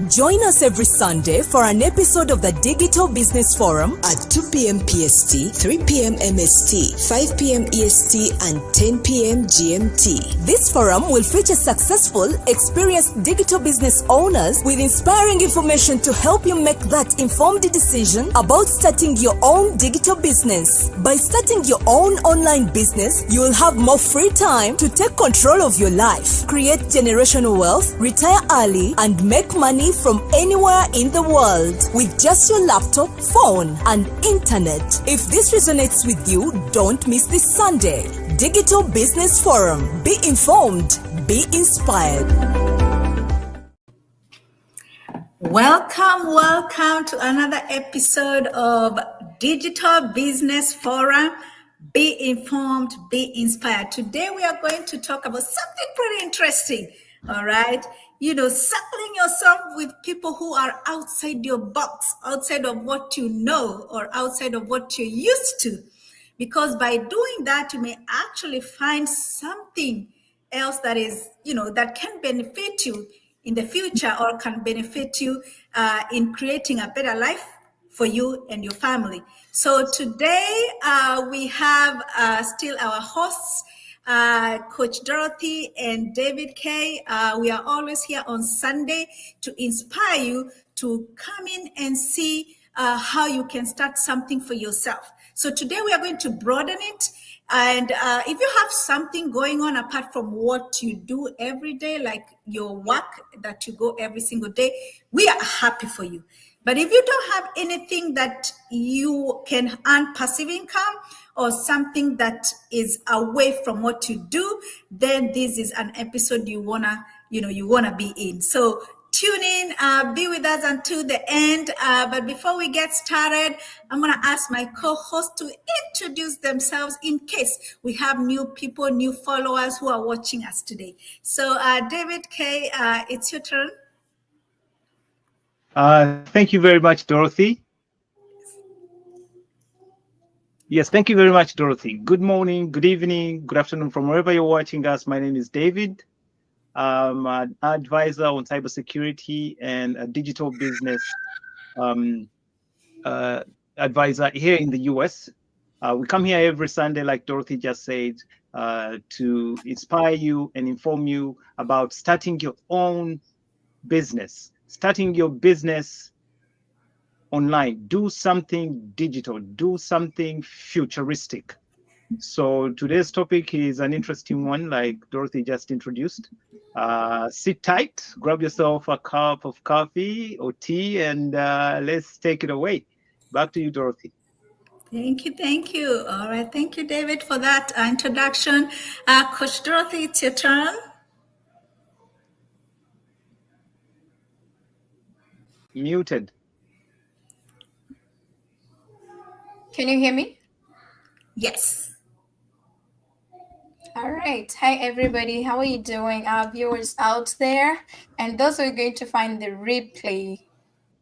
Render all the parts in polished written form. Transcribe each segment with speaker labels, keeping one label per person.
Speaker 1: Join us every Sunday for an episode of the Digital Business Forum
Speaker 2: at 2 p.m. PST, 3 p.m. MST, 5 p.m. EST, and 10 p.m. GMT.
Speaker 1: This forum will feature successful, experienced digital business owners with inspiring information to help you make that informed decision about starting your own digital business. By starting your own online business, you will have more free time to take control of your life, create generational wealth, retire early, and make money from anywhere in the world with just your laptop, phone, and internet. If this resonates with you, don't miss this Sunday. Digital Business Forum. Be informed, be inspired.
Speaker 3: Welcome to another episode of Digital Business Forum. Be informed, be inspired. Today we are going to talk about something pretty interesting. All right. Circling yourself with people who are outside your box, outside of what you know, or outside of what you're used to. Because by doing that, you may actually find something else that is, that can benefit you in the future or can benefit you in creating a better life for you and your family. So today we have still our hosts, Coach Dorothy and David K. We are always here on Sunday to inspire you to come in and see how you can start something for yourself. So today we are going to broaden it. And if you have something going on apart from what you do every day, like your work that you go every single day, we are happy for you. But if you don't have anything that you can earn passive income or something that is away from what you do, then this is an episode you wanna be in. So tune in, be with us until the end. But before we get started, I'm gonna ask my co-host to introduce themselves in case we have new people, new followers who are watching us today. So David K, it's your turn.
Speaker 4: Thank you very much, Dorothy. Yes, thank you very much, Dorothy. Good morning, good evening, good afternoon from wherever you're watching us. My name is David. I'm an advisor on cybersecurity and a digital business advisor here in the US. We come here every Sunday, like Dorothy just said, to inspire you and inform you about starting your own business. Starting your business online, do something digital, do something futuristic. So today's topic is an interesting one, like Dorothy just introduced. Sit tight, grab yourself a cup of coffee or tea, and let's take it away. Back to you, Dorothy.
Speaker 3: Thank you. All right, thank you, David, for that introduction. Coach Dorothy, it's your turn.
Speaker 4: Muted.
Speaker 5: Can you hear me?
Speaker 3: Yes.
Speaker 5: All right. Hi, everybody. How are you doing? Our viewers out there and those who are going to find the replay.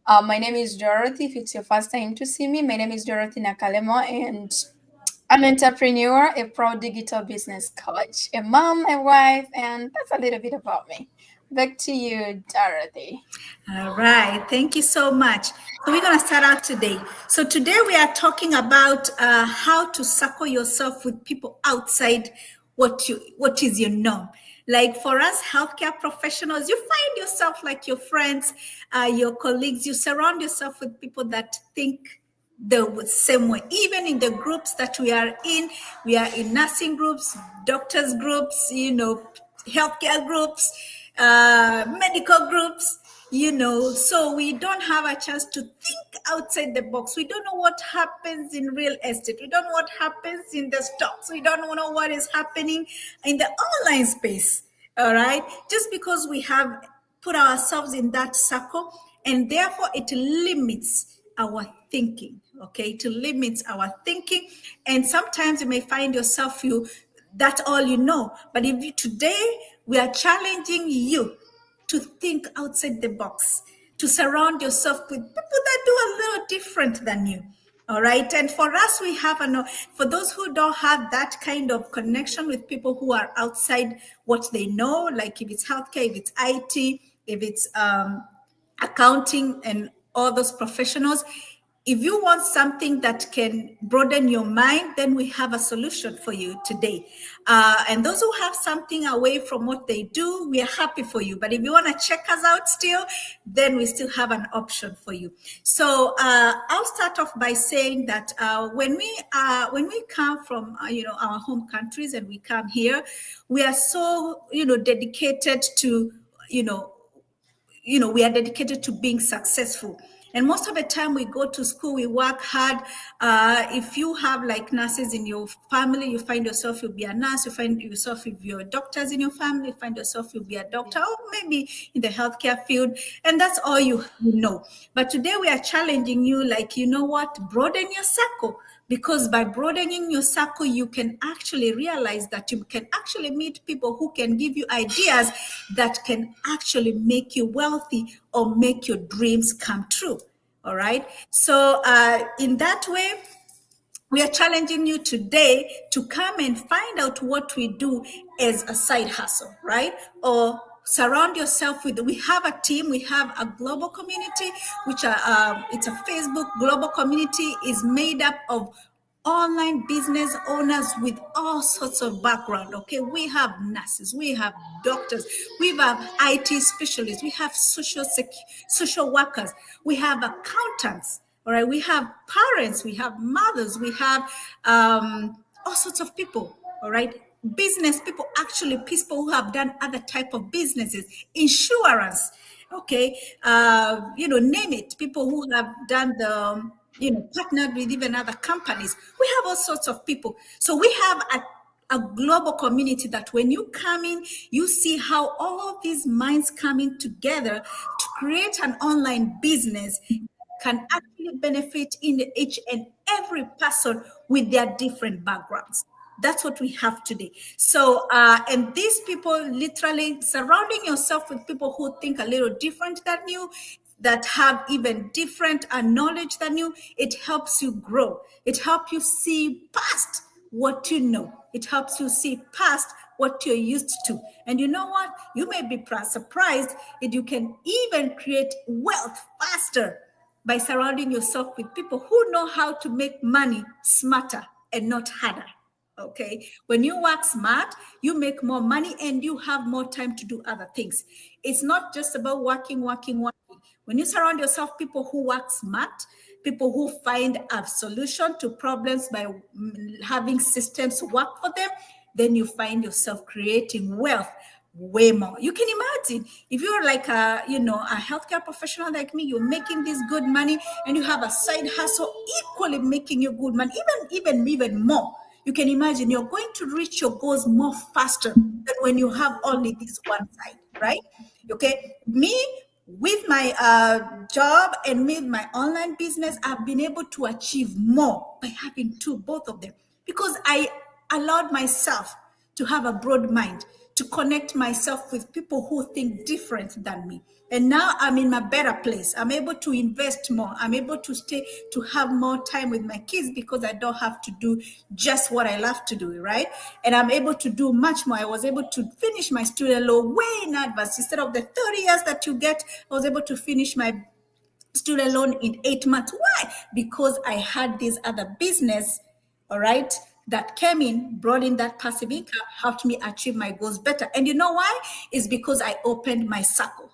Speaker 5: My name is Dorothy. If it's your first time to see me, my name is Dorothy Nakalemo, and I'm an entrepreneur, a proud digital business coach, a mom, a wife, and that's a little bit about me. Back to you, Dorothy.
Speaker 3: All right. Thank you so much. So we're going to start out today. So today we are talking about how to circle yourself with people outside what is your norm. Like for us healthcare professionals, you find yourself like your friends, your colleagues, you surround yourself with people that think the same way. Even in the groups that we are in nursing groups, doctors groups, healthcare groups, medical groups, so we don't have a chance to think outside the box. We don't know what happens in real estate. We don't know what happens in the stocks. We don't know what is happening in the online space. All right. Just because we have put ourselves in that circle, and therefore it limits our thinking. Okay. It limits our thinking. And sometimes you may find yourself, that's all you know. But today we are challenging you to think outside the box, to surround yourself with people that do a little different than you. All right. And for us, we have for those who don't have that kind of connection with people who are outside what they know, like if it's healthcare, if it's IT, if it's accounting, and all those professionals. If you want something that can broaden your mind, then we have a solution for you today. And those who have something away from what they do, we are happy for you. But if you want to check us out still, then we still have an option for you. So I'll start off by saying that when we come from our home countries and we come here, we are so dedicated to we are dedicated to being successful. And most of the time we go to school, we work hard. If you have like nurses in your family, you find yourself you'll be a nurse. You find yourself if you're doctors in your family, you find yourself you'll be a doctor, or maybe in the healthcare field. And that's all you know. But today we are challenging you, like, you know what? Broaden your circle. Because by broadening your circle, you can actually realize that you can actually meet people who can give you ideas that can actually make you wealthy or make your dreams come true. All right. So in that way, we are challenging you today to come and find out what we do as a side hustle, right? Or surround yourself with, we have a team, we have a global community, which are, it's a Facebook global community, is made up of online business owners with all sorts of background. Okay, we have nurses, we have doctors, we have IT specialists, we have social workers, we have accountants. All right, we have parents, we have mothers, we have all sorts of people. All right, business people, actually people who have done other type of businesses, insurance. Okay, name it. People who have done the partnered with even other companies. We have all sorts of people. So we have a global community that when you come in, you see how all of these minds coming together to create an online business can actually benefit in each and every person with their different backgrounds. That's what we have today. So, and these people, literally surrounding yourself with people who think a little different than you, that have even different knowledge than you, it helps you grow. It helps you see past what you know. It helps you see past what you're used to. And you know what? You may be surprised that you can even create wealth faster by surrounding yourself with people who know how to make money smarter and not harder. Okay, when you work smart, you make more money and you have more time to do other things. It's not just about working. When you surround yourself people who work smart, people who find a solution to problems by having systems work for them, then you find yourself creating wealth way more. You can imagine if you're like a healthcare professional like me, you're making this good money and you have a side hustle equally making you good money, even more. You can imagine you're going to reach your goals more faster than when you have only this one side, right? Okay, me with my job and with my online business, I've been able to achieve more by having both of them, because I allowed myself to have a broad mind, to connect myself with people who think different than me. And now I'm in a better place. I'm able to invest more. I'm able to have more time with my kids because I don't have to do just what I love to do, right? And I'm able to do much more. I was able to finish my student loan way in advance. Instead of the 30 years that you get, I was able to finish my student loan in 8 months. Why? Because I had this other business, all right, that came in, brought in that passive income, helped me achieve my goals better. And you know why? It's because I opened my circle.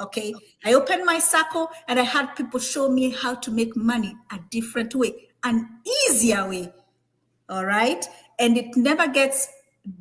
Speaker 3: Okay, I opened my circle and I had people show me how to make money a different way, an easier way. All right, and it never gets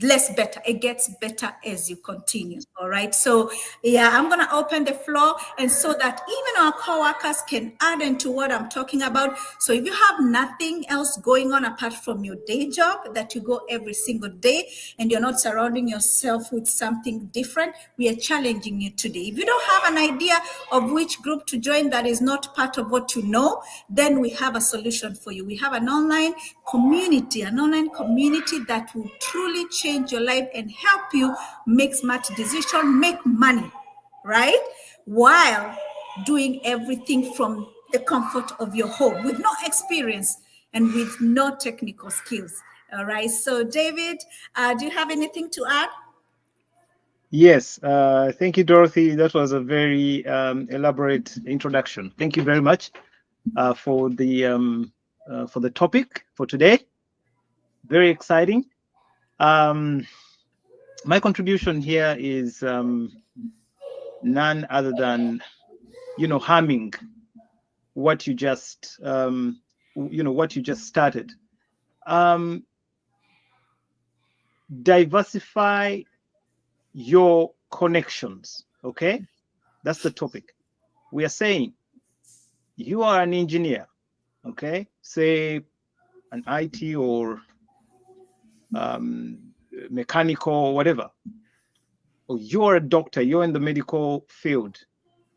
Speaker 3: less better. It gets better as you continue. All right. So yeah, I'm going to open the floor, and so that even our coworkers can add into what I'm talking about. So if you have nothing else going on apart from your day job that you go every single day and you're not surrounding yourself with something different, we are challenging you today. If you don't have an idea of which group to join that is not part of what you know, then we have a solution for you. We have an online community that will truly change your life and help you make smart decisions, make money, right? While doing everything from the comfort of your home with no experience and with no technical skills. All right. So David, do you have anything to add?
Speaker 4: Yes, thank you, Dorothy. That was a very elaborate introduction. Thank you very much for the topic for today. Very exciting. My contribution here is none other than harming what you just started. Diversify your connections. Okay, that's the topic. We are saying you are an engineer, okay, say an IT or mechanical or whatever, or you're a doctor, you're in the medical field,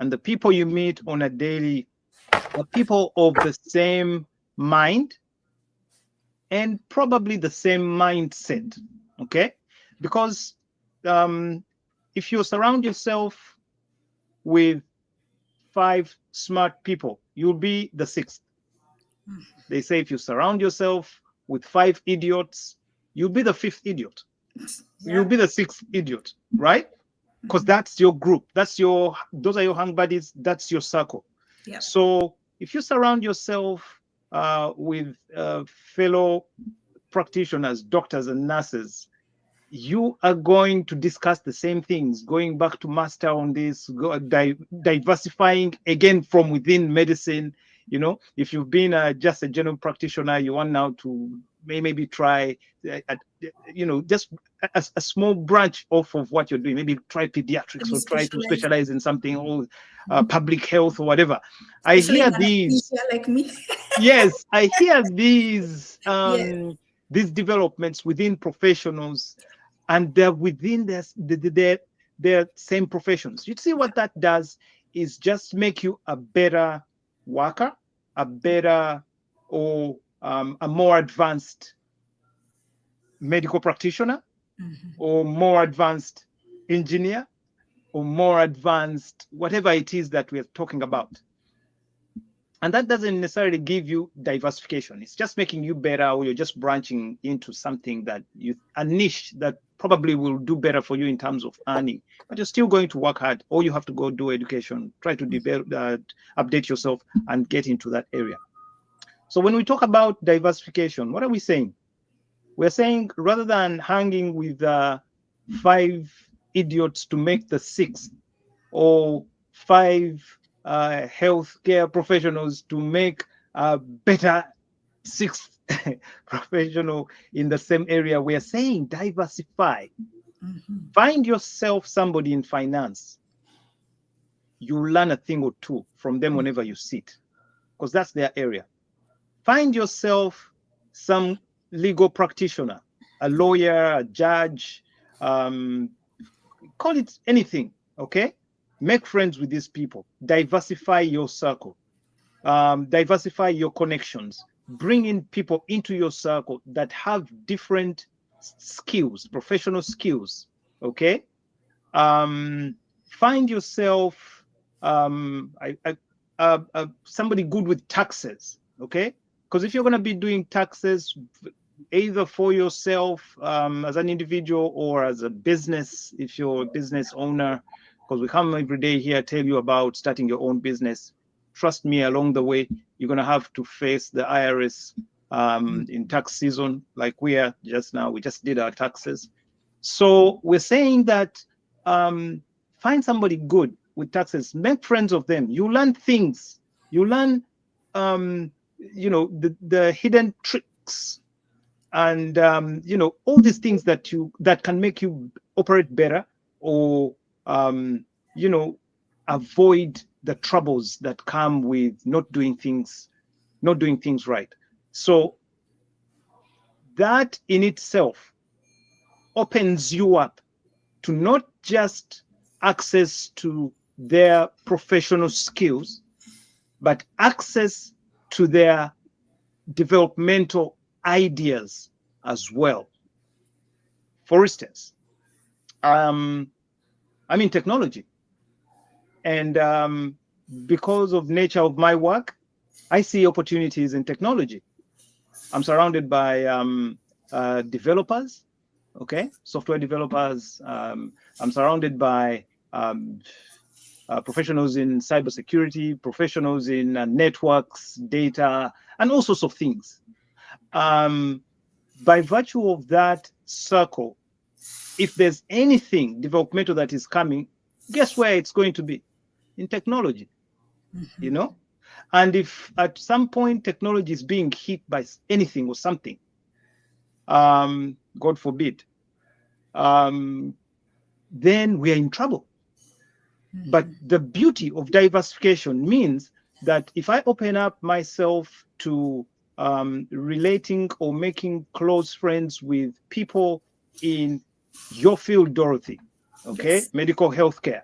Speaker 4: and the people you meet on a daily are people of the same mind and probably the same mindset, okay? Because if you surround yourself with 5 smart people, you'll be the 6th. They say if you surround yourself with 5 idiots, you'll be the 5th idiot.
Speaker 3: Yeah.
Speaker 4: You'll be the 6th idiot, right? Because that's your group. Those are your hang buddies. That's your circle.
Speaker 3: Yeah.
Speaker 4: So if you surround yourself with fellow practitioners, doctors and nurses, you are going to discuss the same things, going back to master on this, diversifying again from within medicine. If you've been just a general practitioner, you want now to maybe try, just a small branch off of what you're doing. Maybe try pediatrics or try to specialize in something, or public health or whatever. I hear these,
Speaker 3: like me.
Speaker 4: yes, I hear these
Speaker 3: Yes.
Speaker 4: these developments within professionals, and they're within their same professions. You see what that does is just make you a better worker, a better or a more advanced medical practitioner, or more advanced engineer, or more advanced whatever it is that we're talking about. And that doesn't necessarily give you diversification. It's just making you better, or you're just branching into something that a niche that probably will do better for you in terms of earning. But you're still going to work hard, or you have to go do education, try to update yourself and get into that area. So when we talk about diversification, what are we saying? We're saying rather than hanging with 5 idiots to make the 6th, or 5 healthcare professionals to make a better 6th professional in the same area, we are saying diversify. Find yourself somebody in finance. You learn a thing or two from them whenever you sit, because that's their area. Find yourself some legal practitioner, a lawyer, a judge, call it anything, okay? Make friends with these people. Diversify your circle. Diversify your connections. Bring in people into your circle that have different skills, professional skills, okay? Find yourself somebody good with taxes, okay? Because if you're going to be doing taxes, either for yourself as an individual or as a business, if you're a business owner, because we come every day here, tell you about starting your own business. Trust me, along the way, you're going to have to face the IRS in tax season, like we are just now. We just did our taxes. So we're saying that find somebody good with taxes, make friends of them. You learn things. You learn, the hidden tricks, and all these things that can make you operate better, or avoid the troubles that come with not doing things right. So that in itself opens you up to not just access to their professional skills, but access to their developmental ideas as well. For instance, I'm in technology, and because of nature of my work, I see opportunities in technology. I'm surrounded by developers, Okay, software developers. I'm surrounded by professionals in cybersecurity, professionals in networks, data, and all sorts of things. By virtue of that circle, if there's anything developmental that is coming, guess where it's going to be? In technology, you know? And if at some point technology is being hit by anything or something, God forbid, then we are in trouble. But the beauty of diversification means that if I open up myself to relating or making close friends with people in your field, Dorothy, okay,
Speaker 3: Yes.
Speaker 4: medical healthcare,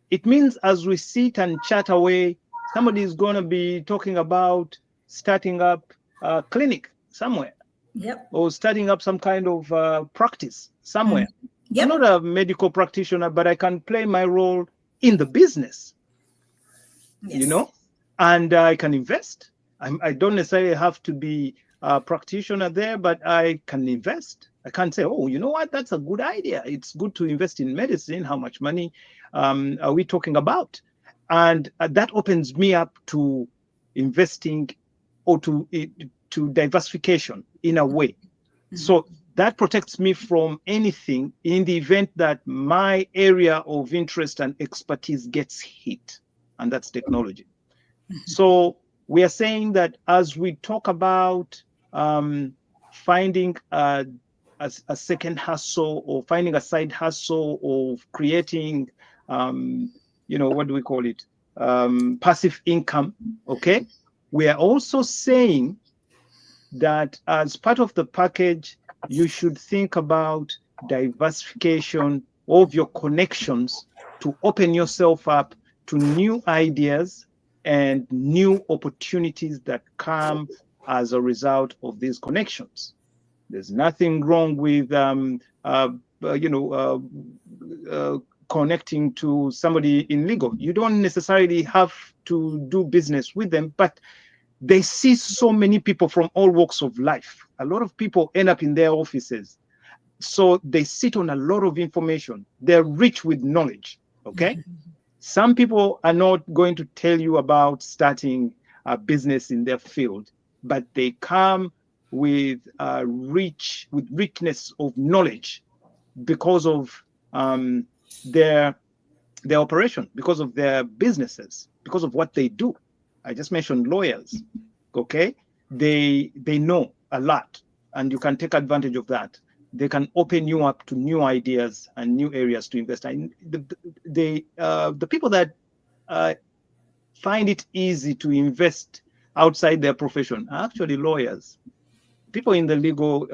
Speaker 4: it means as we sit and chat away, somebody is going to be talking about starting up a clinic somewhere.
Speaker 3: Yep.
Speaker 4: Or starting up some kind of practice somewhere.
Speaker 3: Yep.
Speaker 4: I'm not a medical practitioner, but I can play my role in the business,
Speaker 3: Yes.
Speaker 4: you know, and I can invest. I don't necessarily have to be a practitioner there, but I can invest. I can't say, oh, you know what, that's a good idea. It's good to invest in medicine. How much money are we talking about? And that opens me up to investing or to diversification in a way. So that protects me from anything in the event that my area of interest and expertise gets hit, and that's technology. So we are saying that as we talk about finding a second hustle or finding a side hustle or creating, what do we call it? Passive income, okay? We are also saying that as part of the package, you should think about diversification of your connections to open yourself up to new ideas and new opportunities that come as a result of these connections. There's nothing wrong with connecting to somebody in legal. You don't necessarily have to do business with them, but they see so many people from all walks of life. A lot of people end up in their offices. So they sit on a lot of information. They're rich with knowledge, okay? Some people are not going to tell you about starting a business in their field, but they come with richness of knowledge because of their operation, because of their businesses, because of what they do. I just mentioned lawyers, okay? They know a lot, and you can take advantage of that. They can open you up to new ideas and new areas to invest in. The people that find it easy to invest outside their profession are actually lawyers. People in the legal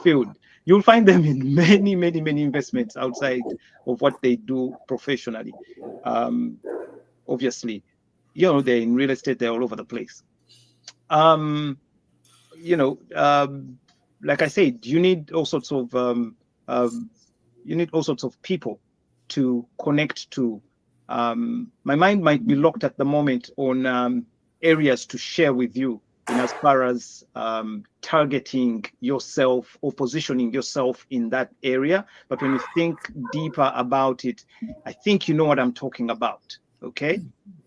Speaker 4: field, you'll find them in many, many, many investments outside of what they do professionally. Obviously, they're in real estate, they're all over the place. Like I said, you need all sorts of people to connect to. My mind might be locked at the moment on areas to share with you in as far as targeting yourself or positioning yourself in that area. But when you think deeper about it, I think you know what I'm talking about, okay?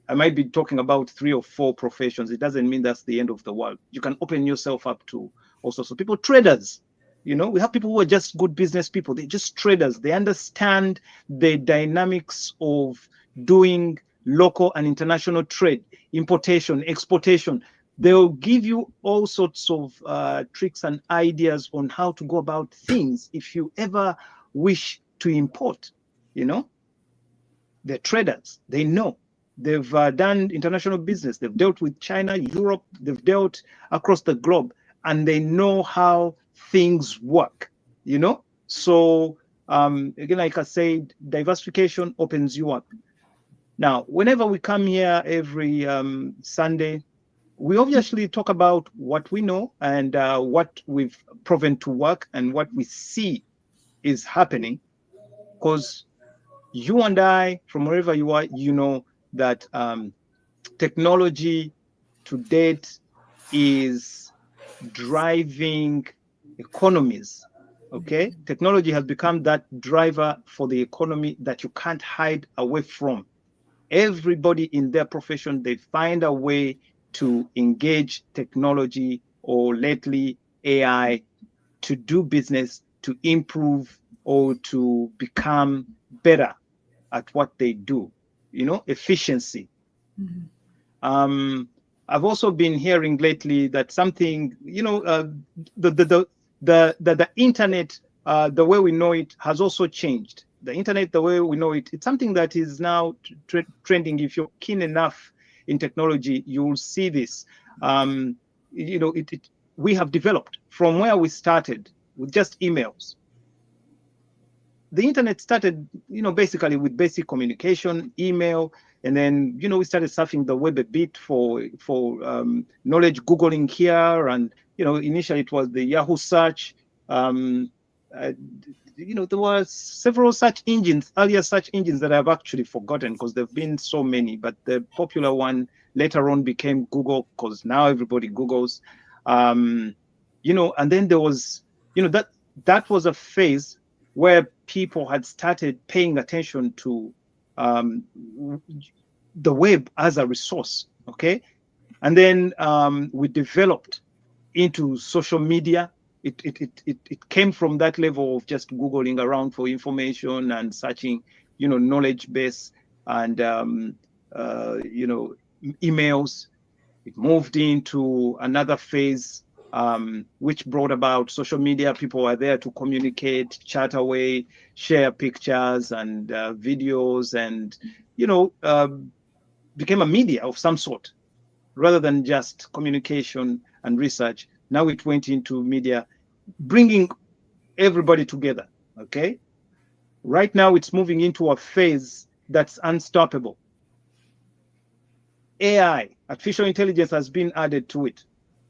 Speaker 4: I might be talking about 3 or 4 professions. It doesn't mean that's the end of the world. You can open yourself up to all sorts of people. Traders, we have people who are just good business people. They're just traders. They understand the dynamics of doing local and international trade, importation, exportation. They'll give you all sorts of tricks and ideas on how to go about things if you ever wish to import. They're traders. They know. They've done international business. They've dealt with China, Europe. They've dealt across the globe, and they know how things work. So again, like I said, diversification opens you up. Now, whenever we come here every Sunday, we obviously talk about what we know and what we've proven to work and what we see is happening, because you and I, from wherever you are, that technology to date is driving economies. Okay, technology has become that driver for the economy that you can't hide away from. Everybody in their profession, they find a way to engage technology, or lately AI, to do business, to improve, or to become better at what they do. Efficiency. I've also been hearing lately that something, the internet, the way we know it, has also changed. The internet, the way we know it, it's something that is now trending. If you're keen enough in technology, you'll see this. We have developed from where we started with just emails. The internet started, basically with basic communication, email, and then, we started surfing the web a bit for knowledge Googling here. And, initially it was the Yahoo search. There were several search engines, earlier search engines, that I've actually forgotten because there've been so many, but the popular one later on became Google, because now everybody Googles. And then there was, that was a phase where people had started paying attention to the web as a resource, okay? And then we developed into social media. It came from that level of just Googling around for information and searching, knowledge base and, emails. It moved into another phase, which brought about social media. People were there to communicate, chat away, share pictures and videos, and became a media of some sort rather than just communication and research. Now it went into media, bringing everybody together. Okay, right now it's moving into a phase that's unstoppable. AI, artificial intelligence, has been added to it.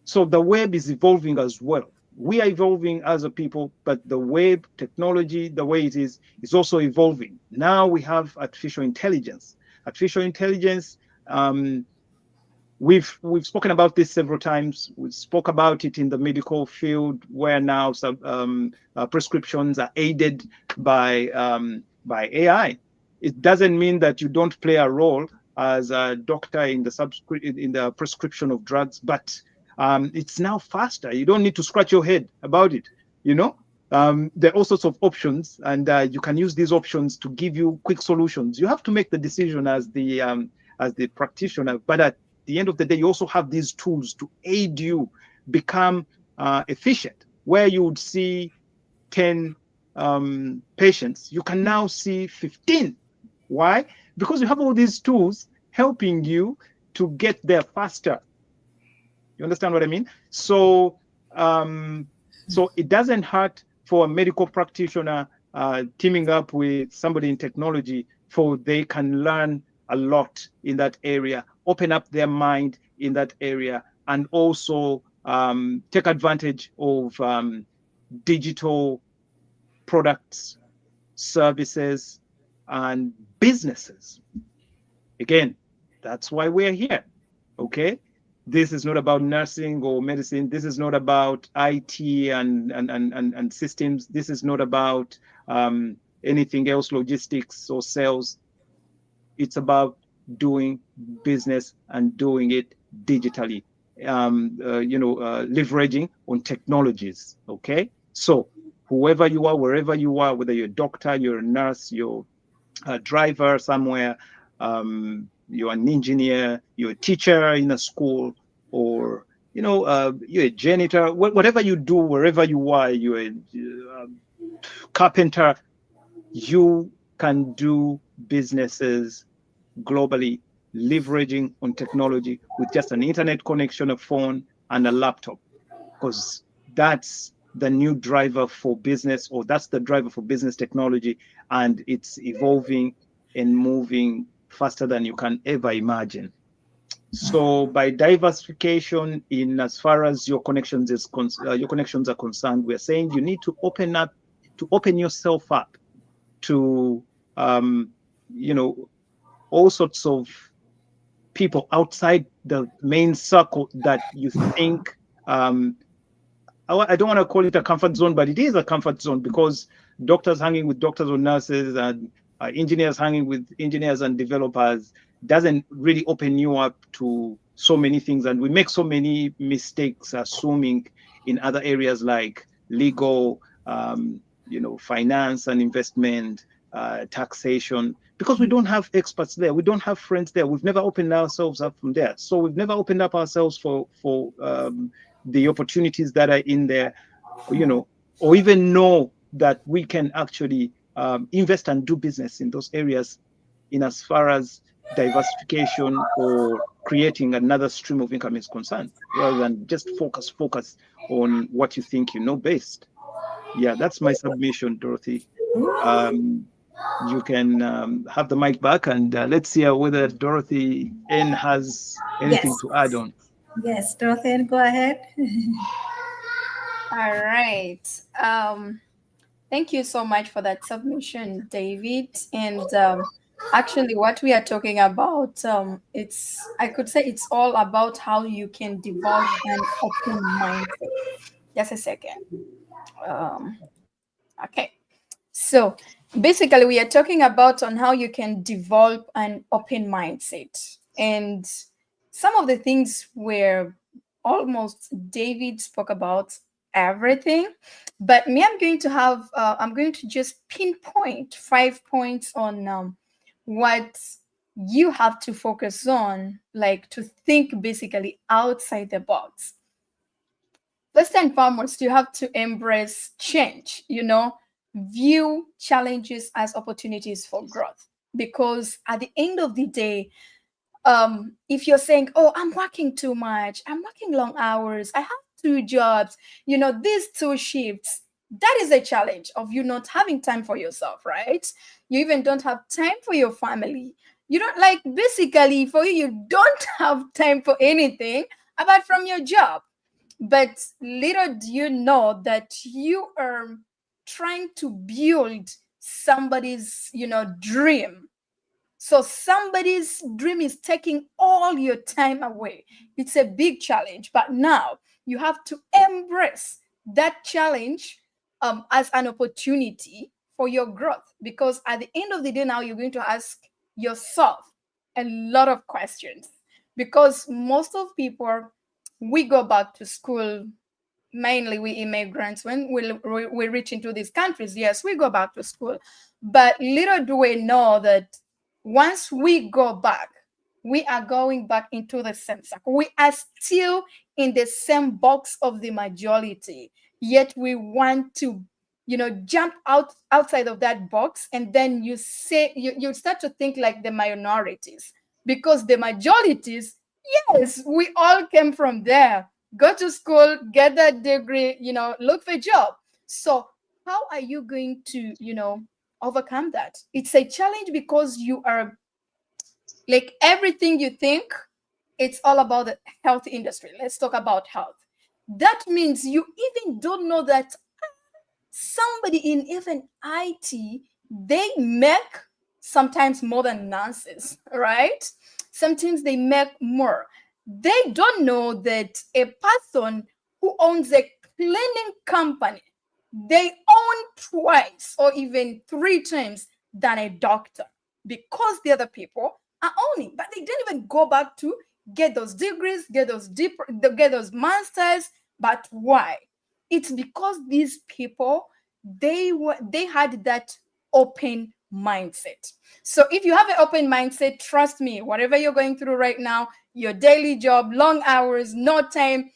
Speaker 4: So the web is evolving as well. We are evolving as a people, but the web technology, the way it is also evolving. Now we have artificial intelligence. Artificial intelligence, we've spoken about this several times. We spoke about it in the medical field, where now some prescriptions are aided by AI. It doesn't mean that you don't play a role as a doctor in the prescription of drugs, but it's now faster. You don't need to scratch your head about it. There are all sorts of options, and you can use these options to give you quick solutions. You have to make the decision as the practitioner, but at the end of the day, you also have these tools to aid you become efficient. Where you would see 10 patients, you can now see 15. Why? Because you have all these tools helping you to get there faster. You understand what I mean? So, so it doesn't hurt for a medical practitioner teaming up with somebody in technology, for they can learn a lot in that area, open up their mind in that area, and also take advantage of digital products, services, and businesses. Again, that's why we're here. Okay, this is not about nursing or medicine. This is not about IT and systems. This is not about anything else, logistics or sales. It's about doing business and doing it digitally, leveraging on technologies. Okay, so whoever you are, wherever you are, whether you're a doctor, you're a nurse, you're a driver somewhere, you're an engineer, you're a teacher in a school, or you're a janitor, whatever you do, wherever you are, you're a carpenter, you can do businesses globally, leveraging on technology with just an internet connection, a phone, and a laptop, because that's the new driver for business, or that's the driver for business technology, and it's evolving and moving faster than you can ever imagine. So by diversification in as far as your connections are concerned, we're saying you need to open yourself up to all sorts of people outside the main circle that you think I don't want to call it a comfort zone, but it is a comfort zone because doctors hanging with doctors or nurses and engineers hanging with engineers and developers doesn't really open you up to so many things. And we make so many mistakes assuming in other areas like legal, finance and investment, taxation, because we don't have experts there. We don't have friends there. We've never opened ourselves up from there. So we've never opened up ourselves for the opportunities that are in there, or even know that we can actually invest and do business in those areas in as far as diversification or creating another stream of income is concerned, rather than just focus on what you think you know best. Yeah, that's my submission, Dorothy. You can have the mic back, and let's see whether Dorothy N has anything to add on.
Speaker 3: Yes, Dorothy, go ahead.
Speaker 5: All right. Thank you so much for that submission, David. And actually, what we are talking about, I could say it's all about how you can develop an open mindset. Just a second. Okay. So basically, we are talking about on how you can develop an open mindset. And some of the things where almost David spoke about everything, but me, I'm going to just pinpoint 5 points on what you have to focus on, like to think basically outside the box. First and foremost, you have to embrace change, view challenges as opportunities for growth. Because at the end of the day, if you're saying, oh, I'm working too much, I'm working long hours, I have 2 jobs, these 2 shifts, that is a challenge of you not having time for yourself, right? You even don't have time for your family. You don't basically for you don't have time for anything apart from your job. But little do you know that you are trying to build somebody's, dream. So somebody's dream is taking all your time away. It's a big challenge, but now you have to embrace that challenge as an opportunity for your growth. Because at the end of the day, now you're going to ask yourself a lot of questions. Because most of people, we go back to school, mainly we immigrants, when we reach into these countries, yes, we go back to school. But little do we know that once we go back, we are going back into the same cycle. We are still in the same box of the majority, yet we want to, jump outside of that box, and then you start to think like the minorities, because the majorities, yes, we all came from there. Go to school, get that degree, look for a job. So how are you going to, overcome that? It's a challenge because you are like everything you think, it's all about the health industry. Let's talk about health. That means you even don't know that somebody in even IT, they make sometimes more than nurses, right? Sometimes they make more. They don't know that a person who owns a cleaning company, they own twice or even 3 times than a doctor, because the other people are owning, but they didn't even go back to get those degrees, get those masters. But why? It's because these people, they had that open mindset. So if you have an open mindset, trust me, whatever you're going through right now, your daily job, long hours, no time,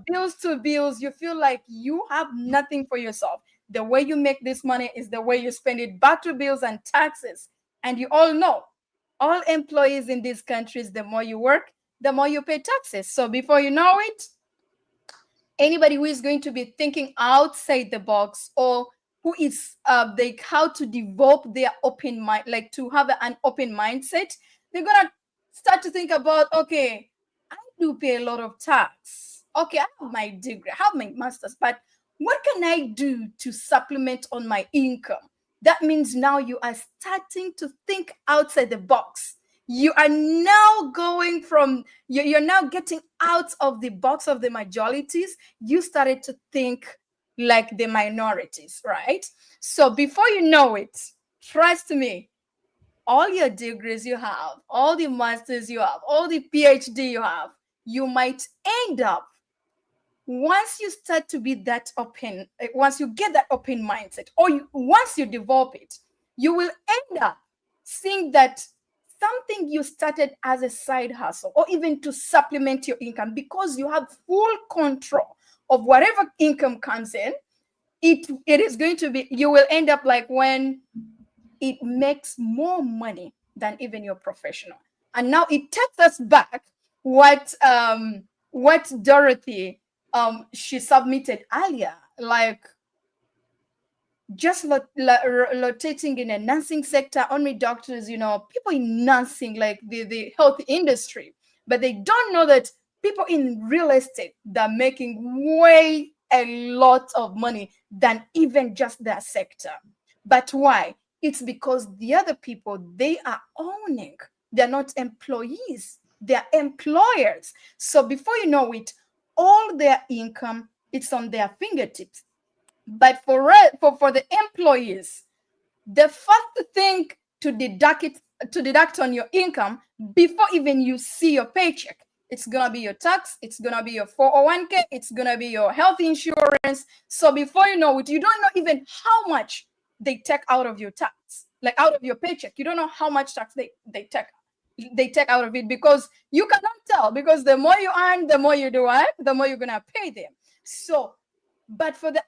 Speaker 5: bills to bills, you feel like you have nothing for yourself. The way you make this money is the way you spend it back to bills and taxes. And you all know, all employees in these countries, the more you work, the more you pay taxes. So before you know it, anybody who is going to be thinking outside the box, or who is how to develop their open mind, like to have an open mindset, they're gonna start to think about, okay, I do pay a lot of tax. Okay, I have my degree, I have my master's, but what can I do to supplement on my income? That means now you are starting to think outside the box. You are now going from, you're now getting out of the box of the majorities. You started to think like the minorities, right? So before you know it, trust me, all your degrees you have, all the masters you have, all the PhD you have, you might end up, once you start to be that open, once you get that open mindset, or once you develop it, you will end up seeing that something you started as a side hustle, or even to supplement your income, because you have full control of whatever income comes in, it is going to be, you will end up like when it makes more money than even your professional. And now it takes us back what Dorothy she submitted earlier, like just rotating in a nursing sector, only doctors, people in nursing, like the health industry, but they don't know that people in real estate, they're making way a lot of money than even just their sector. But why? It's because the other people, they are owning. They're not employees. They're employers. So before you know it, all their income, it's on their fingertips. But for the employees, the first thing to deduct on your income before even you see your paycheck, it's gonna be your tax, it's gonna be your 401k, it's gonna be your health insurance. So before you know it, you don't know even how much they take out of your tax, like out of your paycheck. You don't know how much tax they take out of it, because you cannot tell, because the more you earn, the more you do what, the more you're gonna pay them. So, but for the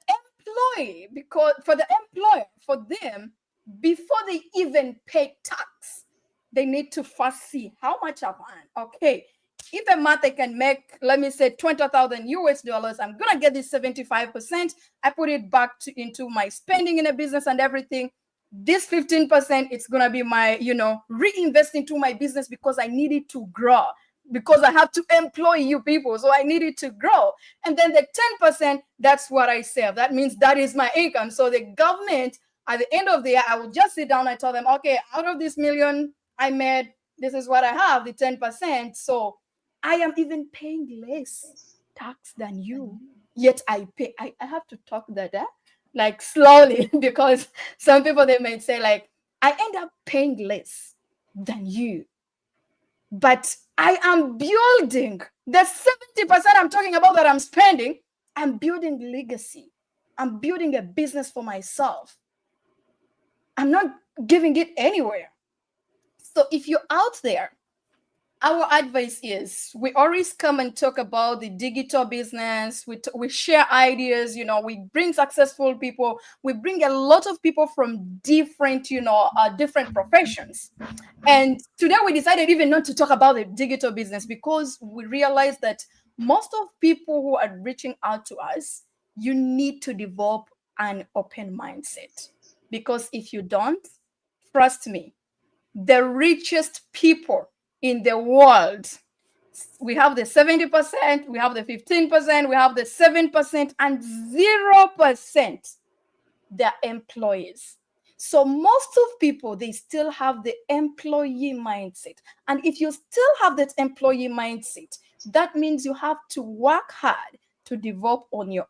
Speaker 5: employee, because for the employer, for them, before they even pay tax, they need to first see how much I've earned. Okay, if a month I can make, let me say, $20,000, I'm gonna get this 75%. I put it back into my spending in a business and everything. This 15%, it's gonna be my, reinvest into my business, because I need it to grow, because I have to employ you people, so I need it to grow. And then the 10%, that's what I save. That means that is my income. So the government, at the end of the year, I will just sit down and tell them, okay, out of this million I made, this is what I have, the 10%. So I am even paying less tax than you. Yet I pay, I have to talk that like slowly, because some people, they may say like, I end up paying less than you. But I am building the 70% I'm talking about that I'm spending. I'm building legacy. I'm building a business for myself. I'm not giving it anywhere. So if you're out there, our advice is, we always come and talk about the digital business. We share ideas, we bring successful people. We bring a lot of people from different, different professions. And today we decided even not to talk about the digital business, because we realized that most of people who are reaching out to us, you need to develop an open mindset. Because if you don't, trust me, the richest people in the world, we have the 70%, we have the 15%, we have the 7%, and 0%, they're employees. So most of people, they still have the employee mindset. And if you still have that employee mindset, that means you have to work hard to develop on your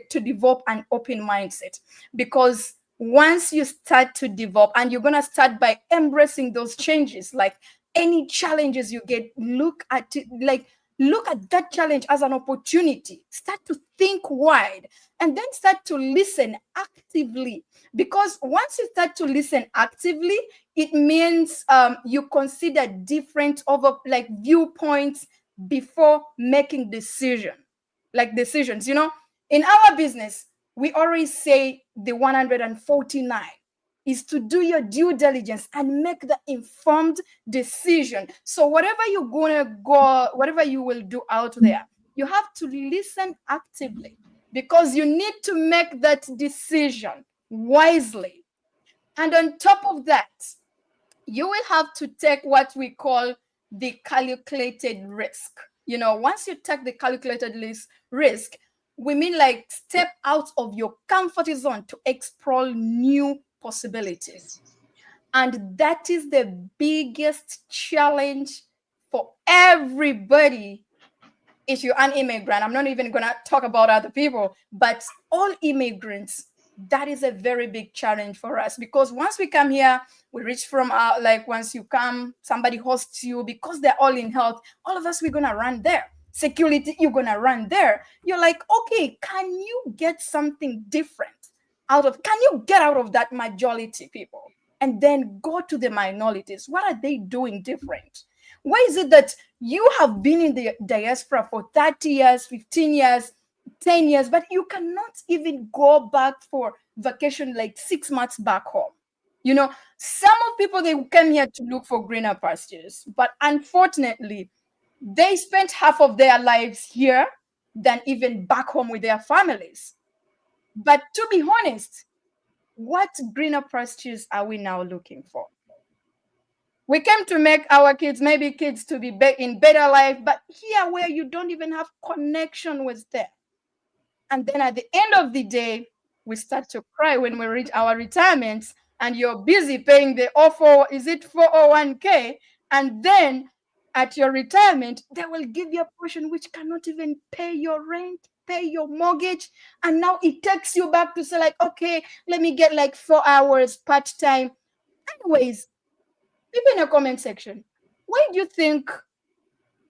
Speaker 5: to develop an open mindset. Because once you start to develop, and you're going to start by embracing those changes, like any challenges you get, look at that challenge as an opportunity. Start to think wide, and then start to listen actively. Because once you start to listen actively, it means you consider different viewpoints before making decisions. In our business, we always say the 149 is to do your due diligence and make the informed decision. So whatever you will do out there, you have to listen actively, because you need to make that decision wisely. And on top of that, you will have to take what we call the calculated risk. Once you take the calculated risk, we mean like step out of your comfort zone to explore new possibilities. And that is the biggest challenge for everybody. If you're an immigrant, I'm not even going to talk about other people, but all immigrants, that is a very big challenge for us, because once we come here, we reach from our, like, once you come, somebody hosts you, because they're all in health, all of us, we're going to run there. Security, you're going to run there. You're like, okay, can you get something different can you get out of that majority people and then go to the minorities? What are they doing different? Why is it that you have been in the diaspora for 30 years, 15 years, 10 years, but you cannot even go back for vacation like 6 months back home? You know, some of people, they came here to look for greener pastures, but unfortunately, they spent half of their lives here than even back home with their families. But to be honest, what greener pastures are we now looking for? We came to make our kids, maybe kids to be in better life, but here where you don't even have connection with them. And then at the end of the day, we start to cry when we reach our retirements and you're busy paying the 401k. And then at your retirement, they will give you a portion which cannot even pay your rent, pay your mortgage. And now it takes you back to say like, okay, let me get like 4 hours part-time. Anyways, people in the comment section, why do you think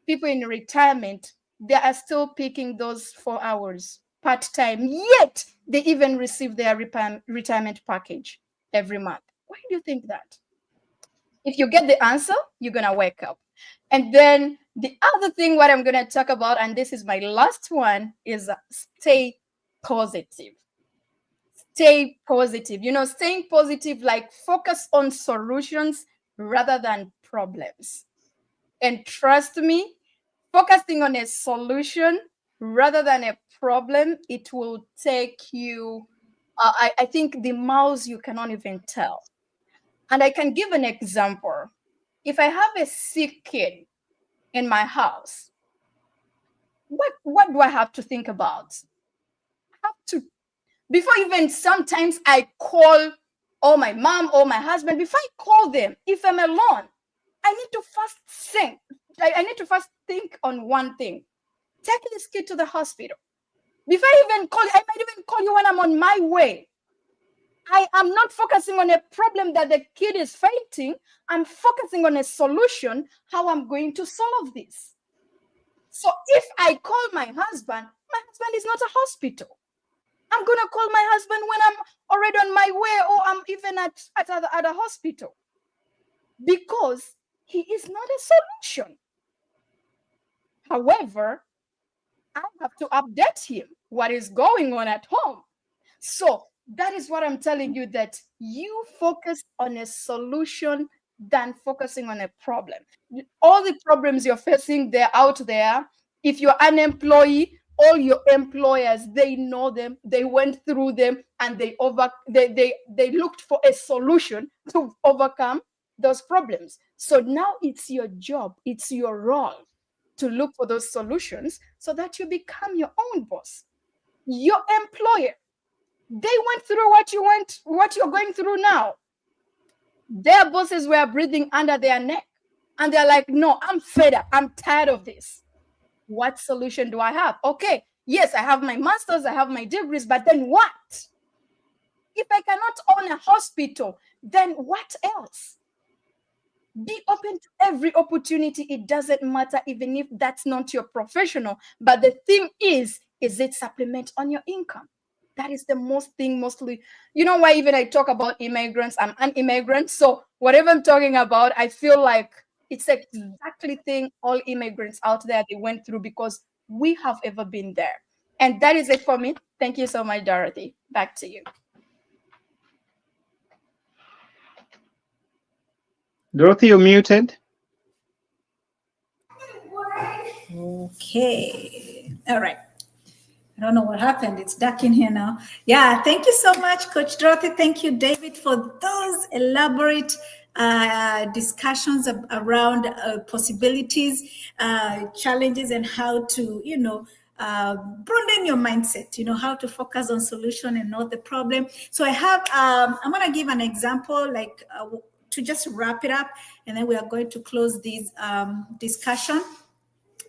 Speaker 5: people in retirement, they are still picking those 4 hours part-time, yet they even receive their retirement package every month? Why do you think that? If you get the answer, you're going to wake up. And then the other thing, what I'm going to talk about, and this is my last one, is stay positive. Stay positive. You know, staying positive, like focus on solutions rather than problems. And trust me, focusing on a solution rather than a problem, it will take you, I think, the miles you cannot even tell. And I can give an example. If I have a sick kid in my house, what do I have to think about? I have to, before even sometimes I call or my mom or my husband, before I call them, if I'm alone, I need to first think. I need to first think on one thing. Take this kid to the hospital. Before I even call you, I might even call you when I'm on my way. I am not focusing on a problem that the kid is fighting. I'm focusing on a solution, how I'm going to solve this. So if I call my husband is not a hospital. I'm going to call my husband when I'm already on my way or I'm even at a hospital, because he is not a solution. However, I have to update him what is going on at home. So that is what I'm telling you, that you focus on a solution than focusing on a problem. All the problems you're facing, they're out there. If you're an employee, all your employers, they know them, they went through them, and they looked for a solution to overcome those problems. So now it's your job, it's your role to look for those solutions so that you become your own boss. Your employer, they went through what you're going through now. Their bosses were breathing under their neck, and they're like, no, I'm fed up, I'm tired of this. What solution do I have? Okay, yes, I have my master's, I have my degrees, but then what? If I cannot own a hospital, then what else? Be open to every opportunity. It doesn't matter, even if that's not your professional. But the thing is it supplement on your income? That is the most thing, mostly. You know why even I talk about immigrants? I'm an immigrant. So whatever I'm talking about, I feel like it's exactly thing all immigrants out there, they went through, because we have ever been there. And that is it for me. Thank you so much, Dorothy. Back to you.
Speaker 4: Dorothy, you're muted.
Speaker 3: Okay. All right. I don't know what happened. It's dark in here now. Yeah. Thank you so much, Coach Dorothy. Thank you, David, for those elaborate discussions around possibilities, challenges, and how to, broaden your mindset, how to focus on solution and not the problem. So I have, I'm going to give an example, like to just wrap it up, and then we are going to close this discussion.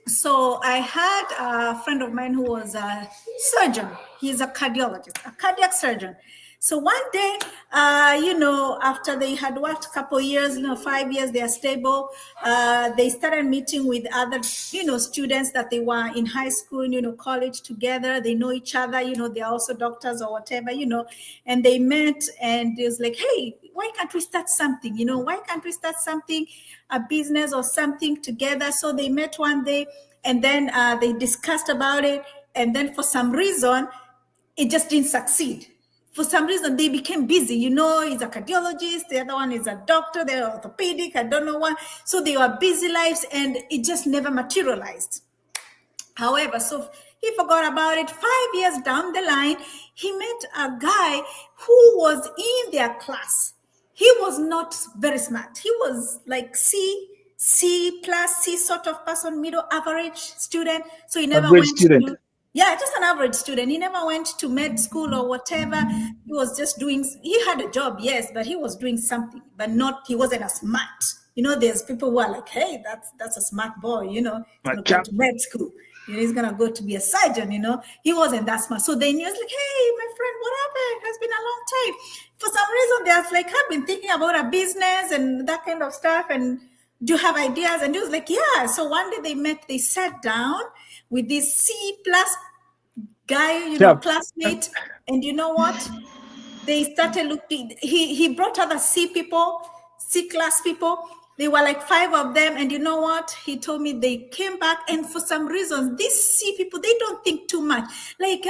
Speaker 3: So I had a friend of mine who was a surgeon. He's a cardiologist, a cardiac surgeon. So one day, after they had worked a couple of years, 5 years, they are stable. They started meeting with other, students that they were in high school, college together. They know each other, they're also doctors or whatever, and they met, and it was like, hey, why can't we start something? Why can't we start something, a business or something together? So they met one day, and then they discussed about it. And then for some reason, it just didn't succeed. For some reason, they became busy. He's a cardiologist. The other one is a doctor. They're orthopedic. I don't know what. So they were busy lives, and it just never materialized. However, so he forgot about it. 5 years down the line, he met a guy who was in their class. He was not very smart. He was like C plus, C sort of person, middle average student. So he never
Speaker 4: Average
Speaker 3: went
Speaker 4: student.
Speaker 3: to, just an average student. He never went to med school or whatever. He was just he had a job, yes, but he was doing something, but he wasn't as smart. There's people who are like, hey, that's a smart boy, he's going to go to med school. He's going to go to be a surgeon, He wasn't that smart. So then he was like, hey, my friend, what happened? It's been a long time. For some reason, there's like, I've been thinking about a business and that kind of stuff. And do you have ideas? And he was like, yeah. So one day they sat down with this C plus guy, classmate. And you know what? They started looking, he brought other C class people. They were like 5 of them. And you know what? He told me they came back. And for some reason, these C people, they don't think too much. Like,